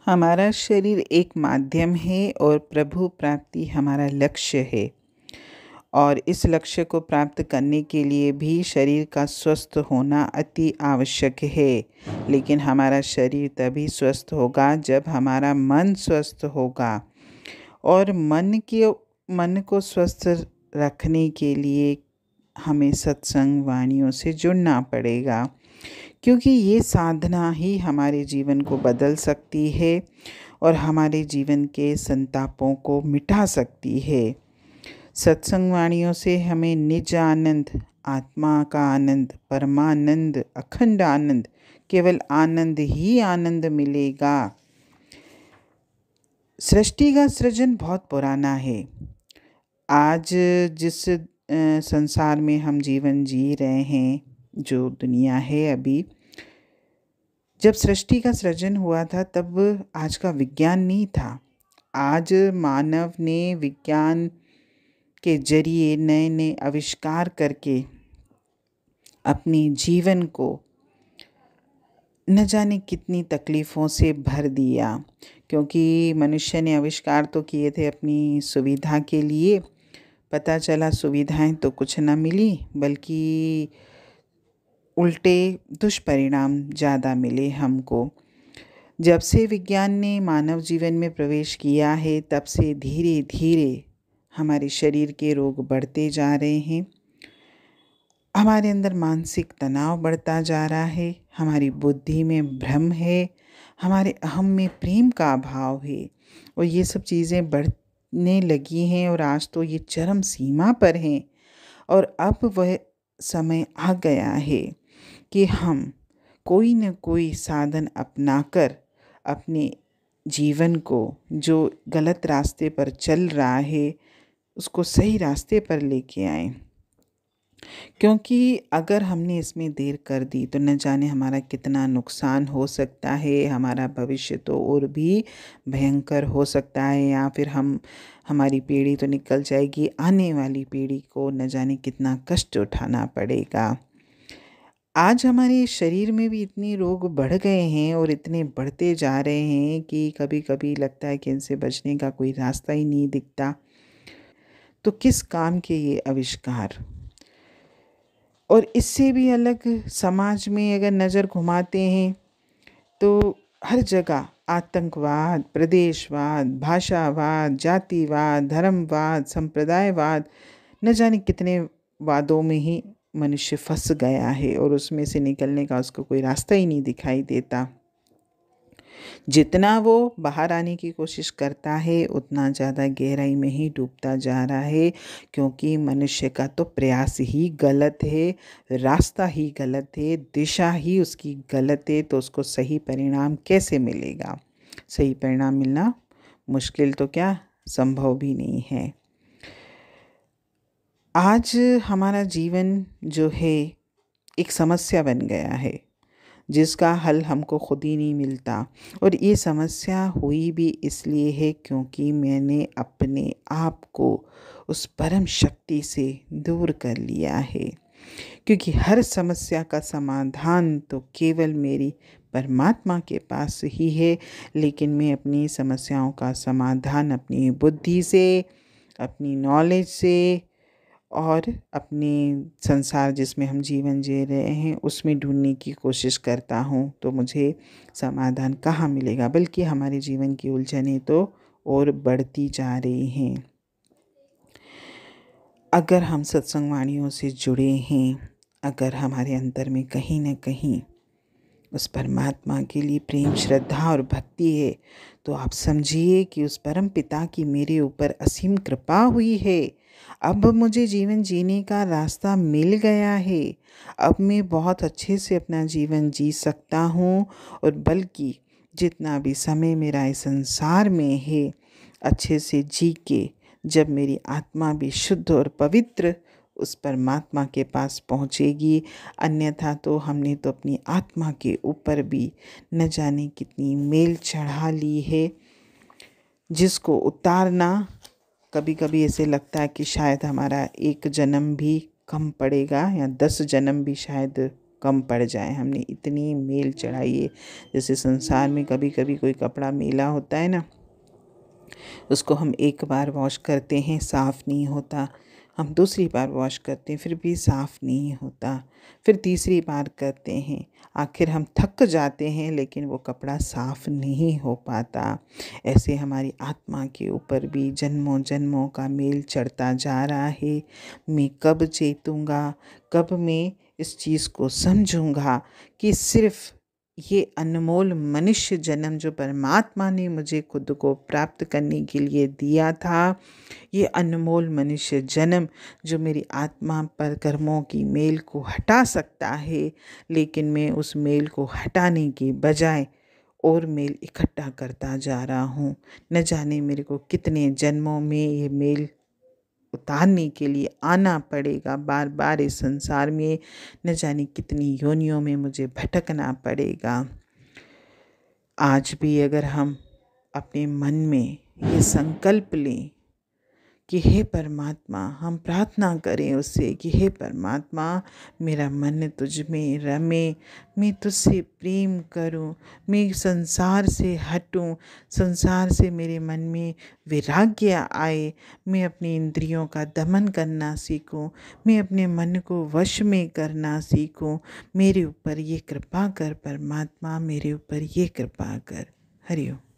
हमारा शरीर एक माध्यम है और प्रभु प्राप्ति हमारा लक्ष्य है। और इस लक्ष्य को प्राप्त करने के लिए भी शरीर का स्वस्थ होना अति आवश्यक है। लेकिन हमारा शरीर तभी स्वस्थ होगा जब हमारा मन स्वस्थ होगा। और मन को स्वस्थ रखने के लिए हमें सत्संग वाणियों से जुड़ना पड़ेगा, क्योंकि ये साधना ही हमारे जीवन को बदल सकती है और हमारे जीवन के संतापों को मिटा सकती है। सत्संग वाणियों से हमें निज आनंद, आत्मा का आनंद, परमानंद, अखंड आनंद, केवल आनंद ही आनंद मिलेगा। सृष्टि का सृजन बहुत पुराना है। आज जिस संसार में हम जीवन जी रहे हैं, जो दुनिया है अभी, जब सृष्टि का सृजन हुआ था तब आज का विज्ञान नहीं था। आज मानव ने विज्ञान के जरिए नए नए आविष्कार करके अपने जीवन को न जाने कितनी तकलीफ़ों से भर दिया, क्योंकि मनुष्य ने आविष्कार तो किए थे अपनी सुविधा के लिए। पता चला सुविधाएं तो कुछ न मिली, बल्कि उल्टे दुष्परिणाम ज़्यादा मिले हमको। जब से विज्ञान ने मानव जीवन में प्रवेश किया है, तब से धीरे धीरे हमारे शरीर के रोग बढ़ते जा रहे हैं। हमारे अंदर मानसिक तनाव बढ़ता जा रहा है, हमारी बुद्धि में भ्रम है, हमारे अहम में प्रेम का अभाव है, और ये सब चीज़ें बढ़ने लगी हैं और आज तो ये चरम सीमा पर हैं। और अब वह समय आ गया है कि हम कोई न कोई साधन अपनाकर अपने जीवन को, जो गलत रास्ते पर चल रहा है, उसको सही रास्ते पर लेके आएं। क्योंकि अगर हमने इसमें देर कर दी तो न जाने हमारा कितना नुकसान हो सकता है। हमारा भविष्य तो और भी भयंकर हो सकता है, या फिर हमारी पीढ़ी तो निकल जाएगी, आने वाली पीढ़ी को न जाने कितना कष्ट उठाना पड़ेगा। आज हमारे शरीर में भी इतने रोग बढ़ गए हैं और इतने बढ़ते जा रहे हैं कि कभी कभी लगता है कि इनसे बचने का कोई रास्ता ही नहीं दिखता। तो किस काम के ये आविष्कार। और इससे भी अलग समाज में अगर नज़र घुमाते हैं तो हर जगह आतंकवाद, प्रदेशवाद, भाषावाद, जातिवाद, धर्मवाद, संप्रदायवाद, न जाने कितने वादों में ही मनुष्य फंस गया है और उसमें से निकलने का उसको कोई रास्ता ही नहीं दिखाई देता। जितना वो बाहर आने की कोशिश करता है, उतना ज़्यादा गहराई में ही डूबता जा रहा है, क्योंकि मनुष्य का तो प्रयास ही गलत है, रास्ता ही गलत है, दिशा ही उसकी गलत है। तो उसको सही परिणाम कैसे मिलेगा? सही परिणाम मिलना मुश्किल तो क्या, संभव भी नहीं है। आज हमारा जीवन जो है एक समस्या बन गया है, जिसका हल हमको खुद ही नहीं मिलता। और ये समस्या हुई भी इसलिए है क्योंकि मैंने अपने आप को उस परम शक्ति से दूर कर लिया है। क्योंकि हर समस्या का समाधान तो केवल मेरी परमात्मा के पास ही है, लेकिन मैं अपनी समस्याओं का समाधान अपनी बुद्धि से, अपनी नॉलेज से और अपने संसार जिसमें हम जीवन जी रहे हैं उसमें ढूंढने की कोशिश करता हूँ। तो मुझे समाधान कहाँ मिलेगा, बल्कि हमारे जीवन की उलझनें तो और बढ़ती जा रही हैं। अगर हम सत्संग वाणियों से जुड़े हैं, अगर हमारे अंदर में कहीं न कहीं उस परमात्मा के लिए प्रेम, श्रद्धा और भक्ति है, तो आप समझिए कि उस परम पिता की मेरे ऊपर असीम कृपा हुई है। अब मुझे जीवन जीने का रास्ता मिल गया है। अब मैं बहुत अच्छे से अपना जीवन जी सकता हूँ, और बल्कि जितना भी समय मेरा इस संसार में है, अच्छे से जी के जब मेरी आत्मा भी शुद्ध और पवित्र उस परमात्मा के पास पहुँचेगी। अन्यथा तो हमने तो अपनी आत्मा के ऊपर भी न जाने कितनी मेल चढ़ा ली है, जिसको उतारना कभी कभी ऐसे लगता है कि शायद हमारा एक जन्म भी कम पड़ेगा, या 10 जन्म भी शायद कम पड़ जाए। हमने इतनी मेल चढ़ाई है। जैसे संसार में कभी कभी कोई कपड़ा मेला होता है ना, उसको हम एक बार वॉश करते हैं, साफ़ नहीं होता। हम दूसरी बार वॉश करते हैं, फिर भी साफ़ नहीं होता। फिर तीसरी बार करते हैं, आखिर हम थक जाते हैं, लेकिन वो कपड़ा साफ़ नहीं हो पाता। ऐसे हमारी आत्मा के ऊपर भी जन्मों जन्मों का मेल चढ़ता जा रहा है। मैं कब चेतूँगा, कब मैं इस चीज़ को समझूँगा कि सिर्फ़ ये अनमोल मनुष्य जन्म जो परमात्मा ने मुझे खुद को प्राप्त करने के लिए दिया था, ये अनमोल मनुष्य जन्म जो मेरी आत्मा पर कर्मों की मेल को हटा सकता है, लेकिन मैं उस मेल को हटाने के बजाय और मेल इकट्ठा करता जा रहा हूँ। न जाने मेरे को कितने जन्मों में ये मेल उतारने के लिए आना पड़ेगा, बार बार इस संसार में न जाने कितनी योनियों में मुझे भटकना पड़ेगा। आज भी अगर हम अपने मन में ये संकल्प लें कि हे परमात्मा, हम प्रार्थना करें उससे कि हे परमात्मा, मेरा मन तुझ में रमे, मैं तुझसे प्रेम करूं, मैं संसार से हटूं, संसार से मेरे मन में वैराग्य आए, मैं अपनी इंद्रियों का दमन करना सीखूं, मैं अपने मन को वश में करना सीखूं। मेरे ऊपर ये कृपा कर परमात्मा, मेरे ऊपर ये कृपा कर। हरि ओम।